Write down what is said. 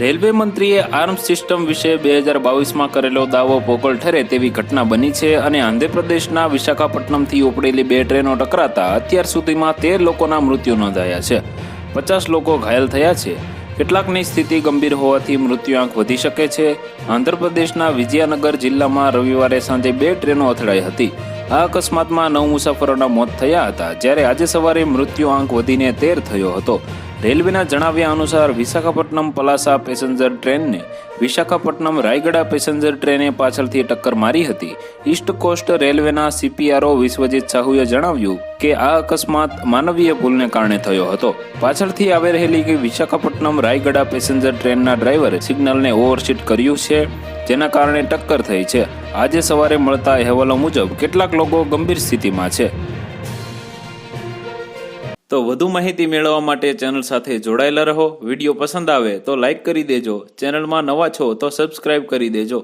Railway મંત્રીએ arms system વિશે 2022માં કરેલો દાવો પોકળ ઠરે તેવી ઘટના બની છે અને આંધ્રપ્રદેશના વિશાખાપટ્ટનમથી ઉપડેલી 2 ટ્રેનો ટકરાતા અત્યાર સુધીમાં 13 લોકોના મૃત્યુ નોંધાયા છે. 50 લોકો ઘાયલ થયા છે. કેટલાકની સ્થિતિ ગંભીર હોવાથી મૃત્યુઆંક વધી શકે છે. આંધ્રપ્રદેશના વિજયનગર જિલ્લામાં રવિવારે સાંજે 2 ટ્રેનો અથડાઈ હતી. આ અકસ્માતમાં 9 મુસાફરોના મોત થયા હતા, જ્યારે આજે સવારે મૃત્યુઆંક વધીને 13 થયો હતો. રેલવેના જણાવ્યા અનુસાર વિશાખાપટ્ટનમ પલાસા પેસેન્જર ટ્રેનને વિશાખાપટ્ટનમ રાયગડા પેસેન્જર ટ્રેને પાછળથી ટક્કર મારી હતી. ઈસ્ટ કોસ્ટ રેલવેના CPRO વિશ્વજીત સાહુએ જણાવ્યું કે આ અકસ્માત માનવીય ભૂલને કારણે થયો હતો. પાછળથી આવી રહેલી વિશાખાપટ્ટનમ રાયગડા પેસેન્જર ટ્રેનના ડ્રાઈવરે સિગ્નલને ઓવરશીટ કર્યું છે, જેના કારણે ટક્કર થઈ છે. આજે સવારે મળતા અહેવાલો મુજબ કેટલાક લોકો ગંભીર સ્થિતિમાં છે. તો વધુ માહિતી મેળવવા માટે ચેનલ સાથે જોડાયેલા રહો. વિડીયો પસંદ આવે તો લાઈક કરી દેજો. ચેનલમાં નવા છો તો સબસ્ક્રાઇબ કરી દેજો.